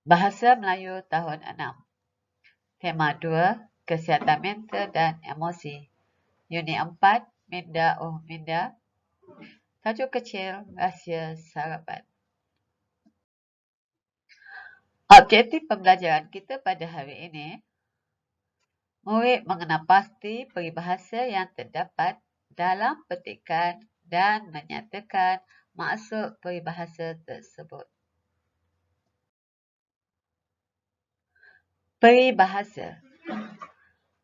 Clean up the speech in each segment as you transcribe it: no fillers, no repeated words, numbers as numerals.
Bahasa Melayu tahun 6. Tema 2, Kesihatan Mental dan Emosi. Unit 4, Minda oh Minda. Tajuk kecil, Rahsia Sarapan. Objektif pembelajaran kita pada hari ini, murid mengenal pasti peribahasa yang terdapat dalam petikan dan menyatakan maksud peribahasa tersebut. Peribahasa.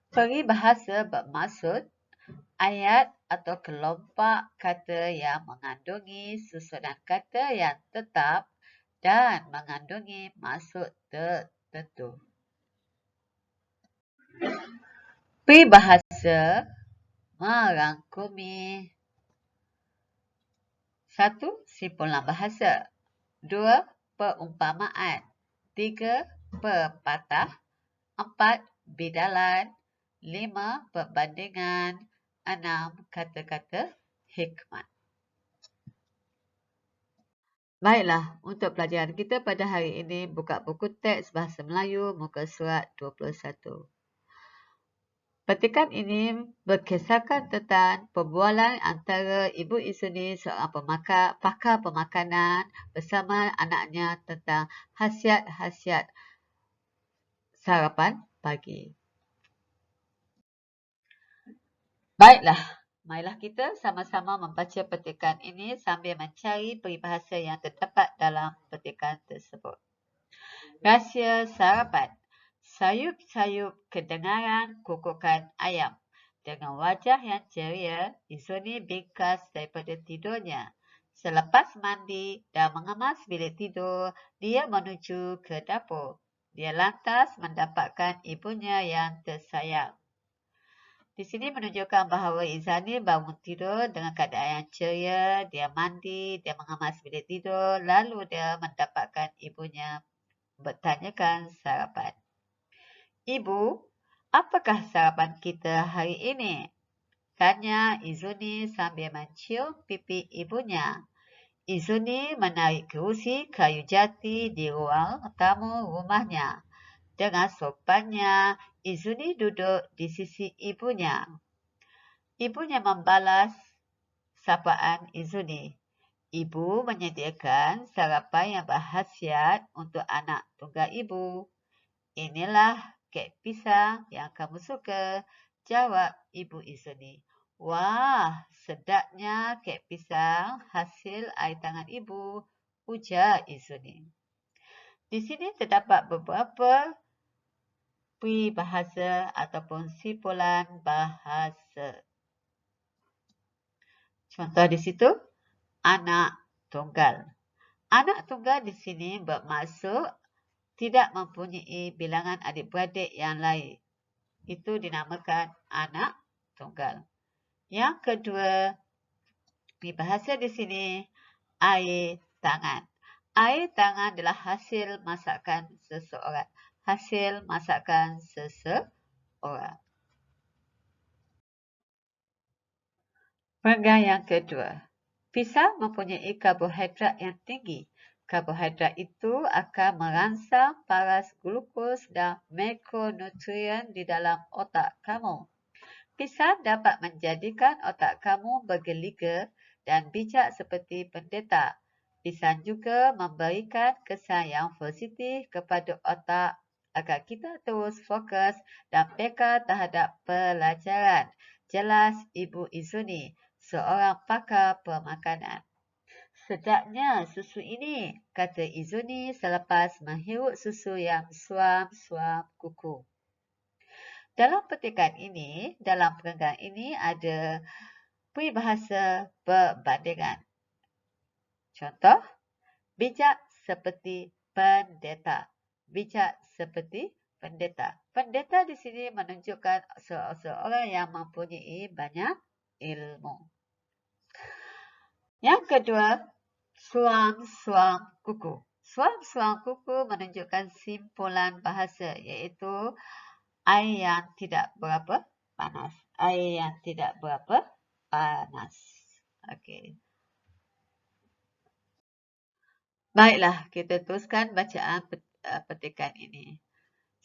Peribahasa bermaksud ayat atau kelompok kata yang mengandungi susunan kata yang tetap dan mengandungi maksud tertentu. Peribahasa merangkumi 1. Simpulan bahasa, 2. Perumpamaan, 3. Pepatah, 4. Bidalan, 5. Perbandingan, 6. Kata-kata hikmat. Baiklah, untuk pelajaran kita pada hari ini, buka buku teks Bahasa Melayu muka surat 21. Petikan ini berkisahkan tentang perbualan antara Ibu Izuni, seorang pakar pemakanan, bersama anaknya tentang khasiat-khasiat sarapan pagi. Baiklah, marilah kita sama-sama membaca petikan ini sambil mencari peribahasa yang terdapat dalam petikan tersebut. Rahsia sarapan. Sayup-sayup kedengaran kukukan ayam. Dengan wajah yang ceria, Izuni bingkas daripada tidurnya. Selepas mandi dan mengemas bilik tidur, dia menuju ke dapur. Dia lantas mendapatkan ibunya yang tersayang. Di sini menunjukkan bahawa Izani bangun tidur dengan keadaan yang ceria, dia mandi, dia mengemas bilik tidur, lalu dia mendapatkan ibunya bertanyakan sarapan. Ibu, apakah sarapan kita hari ini? Tanya Izuni sambil mencium pipi ibunya. Izuni menarik kerusi kayu jati di ruang tamu rumahnya. Dengan sopannya, Izuni duduk di sisi ibunya. Ibunya membalas sapaan Izuni. Ibu menyediakan sarapan yang berkhasiat untuk anak tunggal ibu. Inilah kek pisang yang kamu suka, jawab Ibu Izuni. Wah, sedapnya kek pisang hasil air tangan ibu, ujar Izuni. Di sini terdapat beberapa peribahasa ataupun simpulan bahasa. Contoh di situ, anak tunggal. Anak tunggal di sini bermaksud tidak mempunyai bilangan adik-beradik yang lain. Itu dinamakan anak tunggal. Yang kedua, peribahasa di sini, air tangan. Air tangan adalah hasil masakan seseorang. Hasil masakan seseorang. Perenggan yang kedua, pisang mempunyai karbohidrat yang tinggi. Karbohidrat itu akan merangsang paras glukos dan makronutrien di dalam otak kamu. Pisang dapat menjadikan otak kamu bergeliga dan bijak seperti pendeta. Pisang juga memberikan kesan yang positif kepada otak agar kita terus fokus dan peka terhadap pelajaran. Jelas Ibu Izuni, seorang pakar pemakanan. Sedapnya susu ini, kata Izuni selepas menghirup susu yang suam-suam kuku. Dalam petikan ini, dalam perenggan ini ada peribahasa perbandingan. Contoh, bijak seperti pendeta. Bijak seperti pendeta. Pendeta di sini menunjukkan seorang yang mempunyai banyak ilmu. Yang kedua, suam-suam kuku. Suam-suam kuku menunjukkan simpulan bahasa, iaitu air yang tidak berapa panas. Air yang tidak berapa panas. Okey. Baiklah, kita teruskan bacaan petikan ini.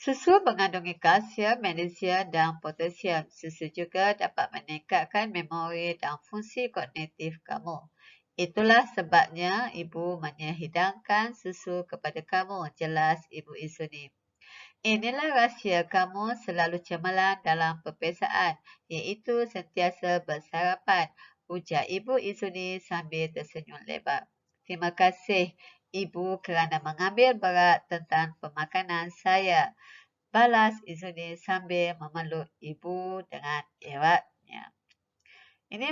Susu mengandungi kalsium, magnesium dan potasium. Susu juga dapat meningkatkan memori dan fungsi kognitif kamu. Itulah sebabnya ibu menyhidangkan susu kepada kamu, jelas Ibu Izuni. Inilah rahsia kamu selalu cemerlang dalam peperiksaan, iaitu sentiasa bersarapan, ujar Ibu Izuni sambil tersenyum lebar. Terima kasih Ibu kerana mengambil berat tentang pemakanan saya, balas Izuni sambil memeluk ibu dengan eratnya. Ini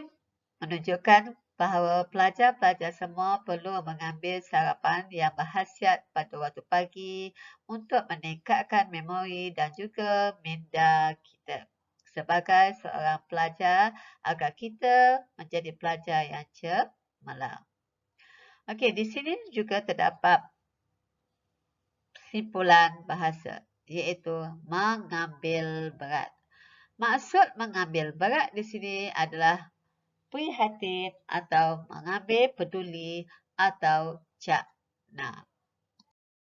menunjukkan bahawa pelajar-pelajar semua perlu mengambil sarapan yang berkhasiat pada waktu pagi untuk meningkatkan memori dan juga minda kita sebagai seorang pelajar agar kita menjadi pelajar yang cemerlang. Okey, di sini juga terdapat simpulan bahasa, iaitu mengambil berat. Maksud mengambil berat di sini adalah prihatin atau mengambil peduli atau cakna.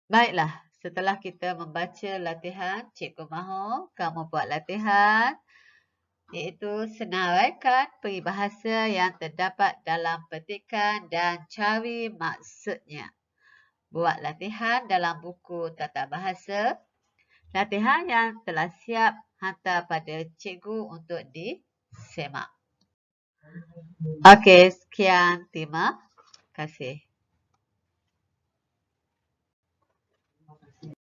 Baiklah, setelah kita membaca latihan, cikgu mahu kamu buat latihan, iaitu senaraikan peribahasa yang terdapat dalam petikan dan cari maksudnya. Buat latihan dalam buku tata bahasa. Latihan yang telah siap hantar pada cikgu untuk disemak. Okey, sekian. Terima kasih.